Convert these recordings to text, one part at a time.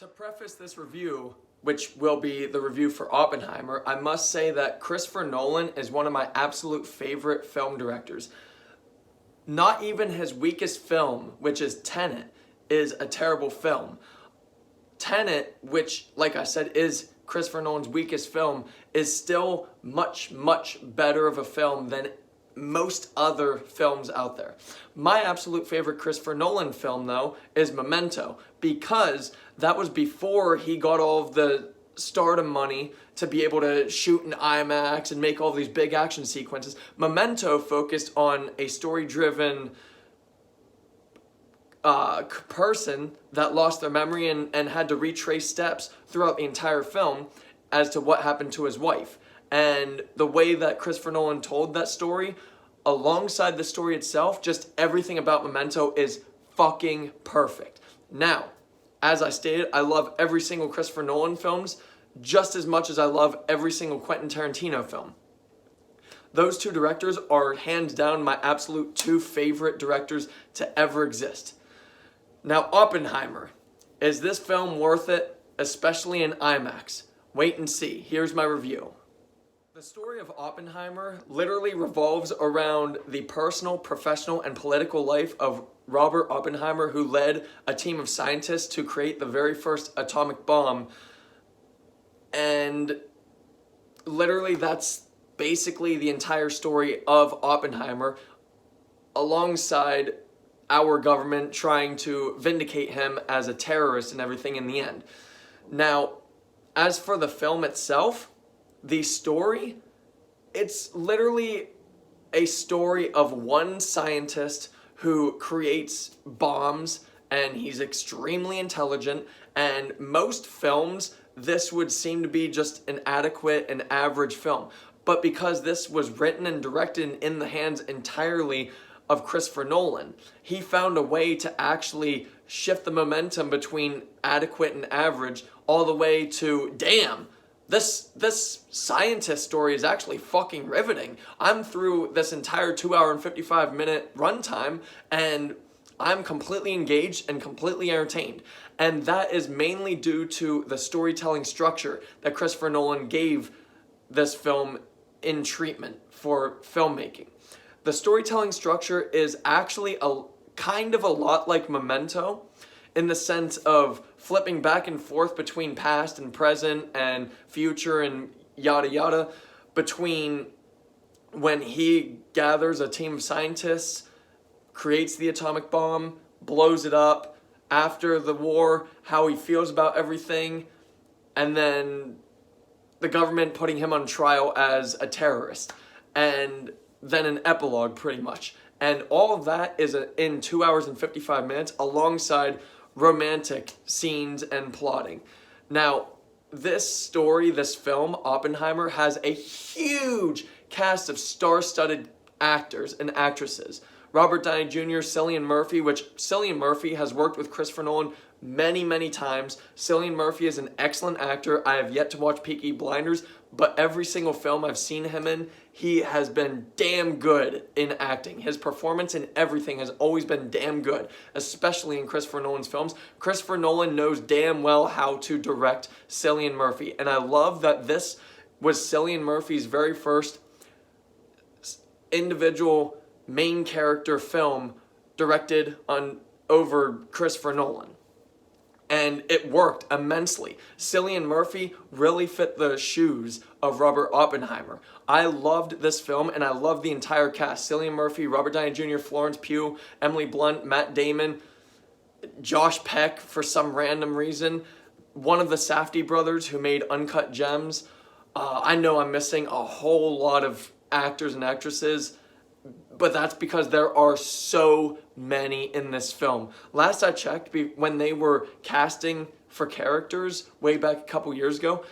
To preface this review, which will be the review for Oppenheimer, I must say that Christopher Nolan is one of my absolute favorite film directors. Not even his weakest film, which is Tenet, is a terrible film. Tenet, which, like I said, is Christopher Nolan's weakest film, is still much, much better of a film than most other films out there. My absolute favorite Christopher Nolan film, though, is Memento, because that was before he got all of the stardom money to be able to shoot in IMAX and make all these big action sequences. Memento focused on a story-driven person that lost their memory and had to retrace steps throughout the entire film as to what happened to his wife. And the way that Christopher Nolan told that story, alongside the story itself, just everything about Memento is fucking perfect. Now, as I stated, I love every single Christopher Nolan films just as much as I love every single Quentin Tarantino film. Those two directors are hands down my absolute two favorite directors to ever exist. Now, Oppenheimer. Is this film worth it, especially in IMAX? Wait and see. Here's my review. The story of Oppenheimer literally revolves around the personal, professional, and political life of Robert Oppenheimer, who led a team of scientists to create the very first atomic bomb. And literally that's basically the entire story of Oppenheimer, alongside our government trying to vindicate him as a terrorist and everything in the end. Now, as for the film itself, the story, it's literally a story of one scientist who creates bombs, and he's extremely intelligent, and most films, this would seem to be just an adequate and average film. But because this was written and directed in the hands entirely of Christopher Nolan, he found a way to actually shift the momentum between adequate and average all the way to, damn, this scientist story is actually fucking riveting. I'm through this entire 2 hour and 55 minute runtime, and I'm completely engaged and completely entertained. And that is mainly due to the storytelling structure that Christopher Nolan gave this film in treatment for filmmaking. The storytelling structure is actually a kind of a lot like Memento, in the sense of flipping back and forth between past and present and future and yada yada, between when he gathers a team of scientists, creates the atomic bomb, blows it up, after the war, how he feels about everything, and then the government putting him on trial as a terrorist, and then an epilogue pretty much. And all of that is in 2 hours and 55 minutes alongside romantic scenes and plotting. Now, this story, this film, Oppenheimer, has a huge cast of star-studded actors and actresses. Robert Downey Jr., Cillian Murphy, which Cillian Murphy has worked with Christopher Nolan many, many times. Cillian Murphy is an excellent actor. I have yet to watch Peaky Blinders, but every single film I've seen him in, he has been damn good in acting. His performance in everything has always been damn good, especially in Christopher Nolan's films. Christopher Nolan knows damn well how to direct Cillian Murphy, and I love that this was Cillian Murphy's very first individual main character film directed over Christopher Nolan. And it worked immensely. Cillian Murphy really fit the shoes of Robert Oppenheimer. I loved this film, and I loved the entire cast. Cillian Murphy, Robert Downey Jr., Florence Pugh, Emily Blunt, Matt Damon, Josh Peck for some random reason, one of the Safdie brothers who made Uncut Gems. I know I'm missing a whole lot of actors and actresses, but that's because there are so many in this film. Last I checked, when they were casting for characters way back a couple years ago,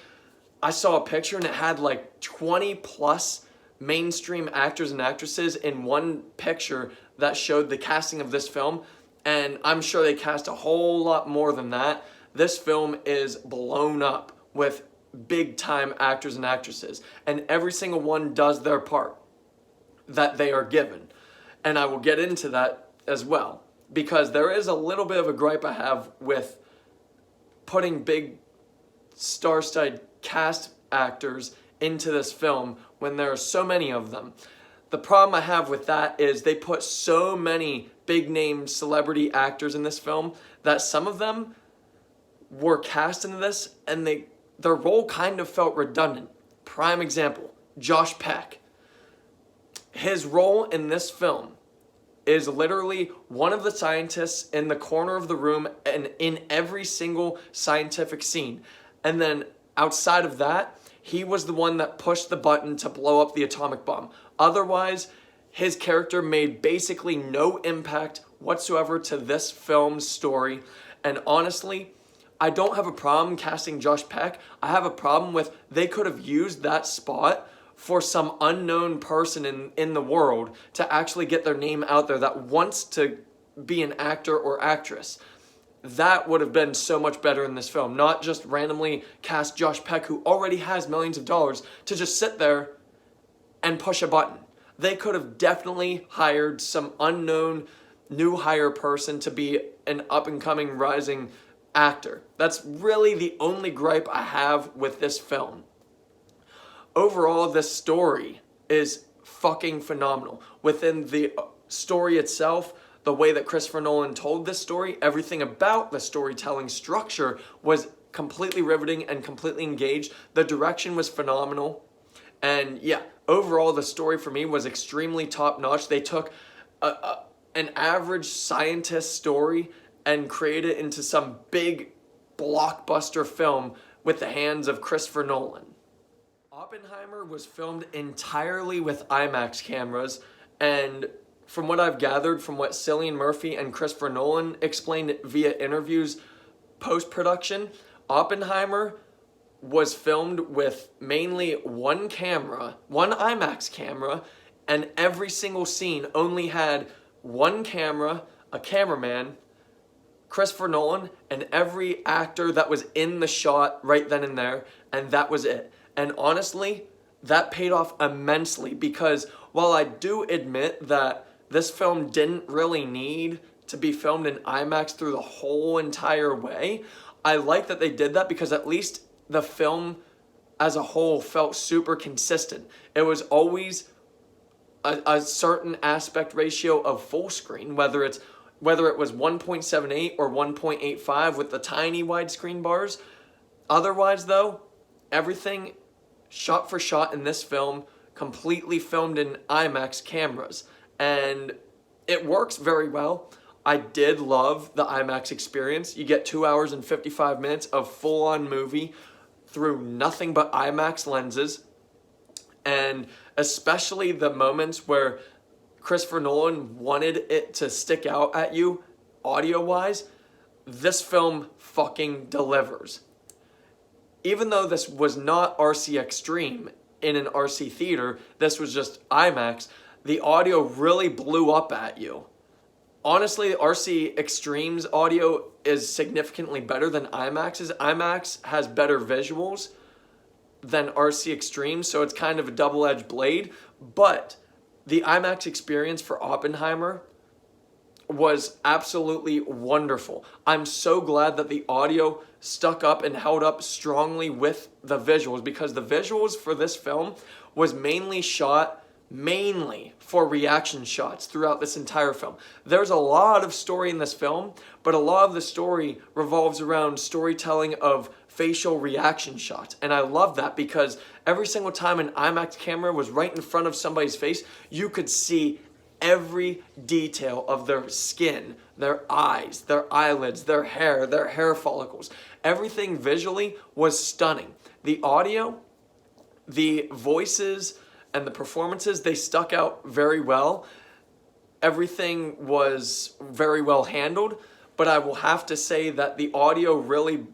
I saw a picture and it had like 20 plus mainstream actors and actresses in one picture that showed the casting of this film, and I'm sure they cast a whole lot more than that. This film is blown up with big time actors and actresses, and every single one does their part that they are given. And I will get into that as well, because there is a little bit of a gripe I have with putting big star-studded cast actors into this film when there are so many of them. The problem I have with that is they put so many big-name celebrity actors in this film that some of them were cast into this and their role kind of felt redundant. Prime example, Josh Peck. His role in this film is literally one of the scientists in the corner of the room and in every single scientific scene. And then outside of that, he was the one that pushed the button to blow up the atomic bomb. Otherwise, his character made basically no impact whatsoever to this film's story. And honestly, I don't have a problem casting Josh Peck. I have a problem with they could have used that spot for some unknown person in the world to actually get their name out there that wants to be an actor or actress. That would have been so much better in this film. Not just randomly cast Josh Peck, who already has millions of dollars, to just sit there and push a button. They could have definitely hired some unknown new hire person to be an up-and-coming rising actor. That's really the only gripe I have with this film. Overall, this story is fucking phenomenal. Within the story itself, the way that Christopher Nolan told this story, everything about the storytelling structure was completely riveting and completely engaged. The direction was phenomenal. And yeah, overall, the story for me was extremely top-notch. They took an average scientist story and created it into some big blockbuster film with the hands of Christopher Nolan. Oppenheimer was filmed entirely with IMAX cameras, and from what I've gathered from what Cillian Murphy and Christopher Nolan explained via interviews post-production, Oppenheimer was filmed with mainly one camera, one IMAX camera, and every single scene only had one camera, a cameraman, Christopher Nolan, and every actor that was in the shot right then and there, and that was it. And honestly, that paid off immensely because while I do admit that this film didn't really need to be filmed in IMAX through the whole entire way, I like that they did that because at least the film as a whole felt super consistent. It was always a certain aspect ratio of full screen, whether it was 1.78 or 1.85 with the tiny widescreen bars. Otherwise though, everything shot for shot in this film completely filmed in IMAX cameras, and it works very well. I did love the IMAX experience. You get 2 hours and 55 minutes of full-on movie through nothing but IMAX lenses, and especially the moments where Christopher Nolan wanted it to stick out at you audio-wise, this film fucking delivers. Even though this was not RC Extreme in an RC theater, this was just IMAX, the audio really blew up at you. Honestly, RC Extreme's audio is significantly better than IMAX's. IMAX has better visuals than RC Extreme, so it's kind of a double-edged blade, but the IMAX experience for Oppenheimer was absolutely wonderful. I'm so glad that the audio stuck up and held up strongly with the visuals, because the visuals for this film was mainly shot for reaction shots throughout this entire film. There's a lot of story in this film, but a lot of the story revolves around storytelling of facial reaction shots. And I love that because every single time an IMAX camera was right in front of somebody's face, you could see every detail of their skin, their eyes, their eyelids, their hair follicles. Everything visually was stunning. The audio, the voices, and the performances, they stuck out very well. Everything was very well handled, but I will have to say that the audio really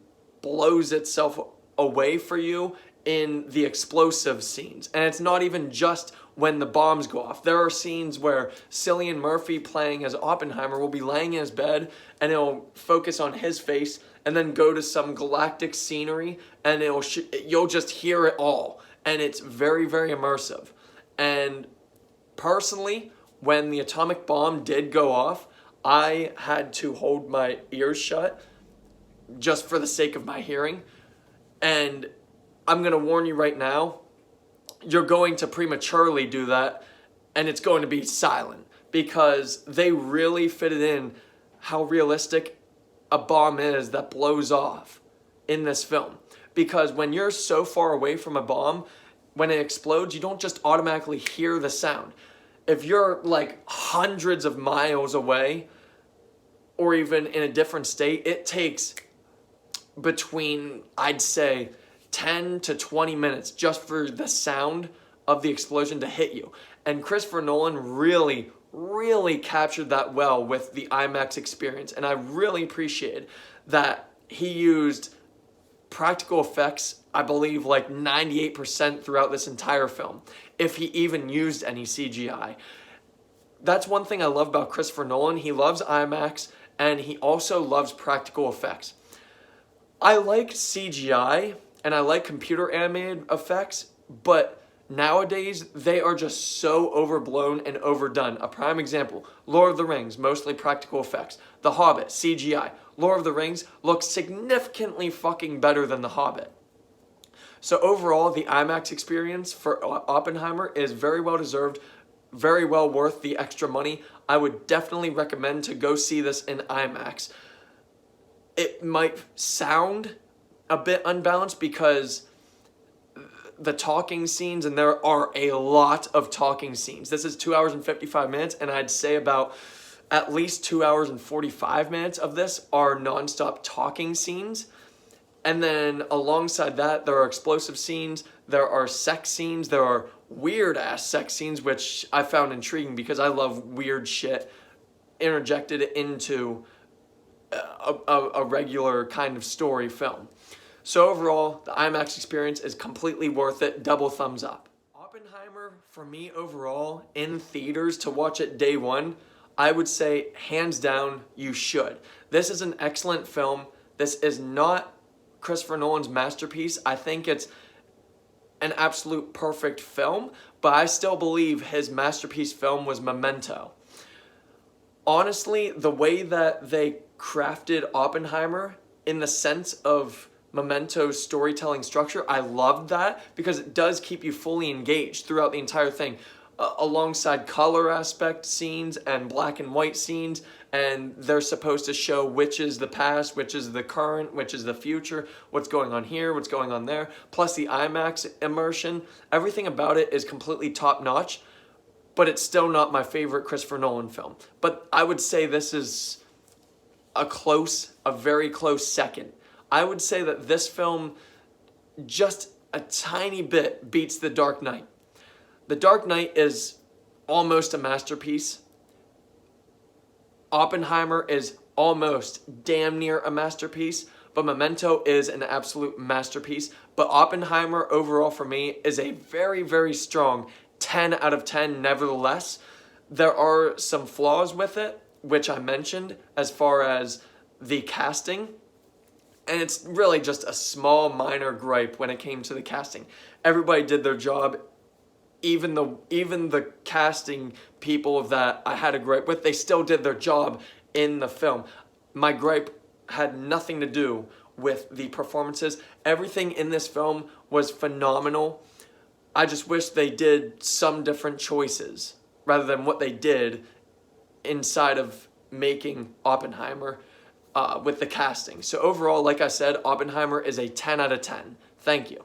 blows itself away for you in the explosive scenes. And it's not even just when the bombs go off. There are scenes where Cillian Murphy playing as Oppenheimer will be laying in his bed and it'll focus on his face and then go to some galactic scenery and you'll just hear it all. And it's very, very immersive. And personally, when the atomic bomb did go off, I had to hold my ears shut just for the sake of my hearing. And I'm going to warn you right now, you're going to prematurely do that, and it's going to be silent, because they really fitted in how realistic a bomb is that blows off in this film. Because when you're so far away from a bomb, when it explodes, you don't just automatically hear the sound. If you're like hundreds of miles away, or even in a different state, it takes between, I'd say, 10 to 20 minutes just for the sound of the explosion to hit you. And Christopher Nolan really, really captured that well with the IMAX experience. And I really appreciated that he used practical effects, I believe, like 98% throughout this entire film, if he even used any CGI. That's one thing I love about Christopher Nolan. He loves IMAX, and he also loves practical effects. I like CGI, and I like computer animated effects, but nowadays they are just so overblown and overdone. A prime example, Lord of the Rings, mostly practical effects. The Hobbit, CGI. Lord of the Rings looks significantly fucking better than The Hobbit. So overall, the IMAX experience for Oppenheimer is very well deserved, very well worth the extra money. I would definitely recommend to go see this in IMAX. It might sound a bit unbalanced because the talking scenes, and there are a lot of talking scenes. This is 2 hours and 55 minutes, and I'd say about at least 2 hours and 45 minutes of this are nonstop talking scenes. And then alongside that, there are explosive scenes, there are sex scenes, there are weird-ass sex scenes, which I found intriguing because I love weird shit interjected into a regular kind of story film. So overall, the IMAX experience is completely worth it. Double thumbs up. Oppenheimer, for me overall, in theaters to watch it day one, I would say hands down, you should. This is an excellent film. This is not Christopher Nolan's masterpiece. I think it's an absolute perfect film, but I still believe his masterpiece film was Memento. Honestly, the way that they crafted Oppenheimer in the sense of Memento's storytelling structure, I loved that because it does keep you fully engaged throughout the entire thing, alongside color aspect scenes and black and white scenes, and they're supposed to show which is the past, which is the current, which is the future, what's going on here, what's going on there, plus the IMAX immersion. Everything about it is completely top-notch, but it's still not my favorite Christopher Nolan film. But I would say this is a very close second. I would say that this film just a tiny bit beats The Dark Knight. The Dark Knight is almost a masterpiece. Oppenheimer is almost damn near a masterpiece, but Memento is an absolute masterpiece. But Oppenheimer overall for me is a very, very strong 10 out of 10 nevertheless. There are some flaws with it, which I mentioned as far as the casting. And it's really just a small minor gripe when it came to the casting. Everybody did their job. Even the casting people that I had a gripe with, they still did their job in the film. My gripe had nothing to do with the performances. Everything in this film was phenomenal. I just wish they did some different choices rather than what they did inside of making Oppenheimer with the casting. So overall, like I said, Oppenheimer is a 10 out of 10. Thank you.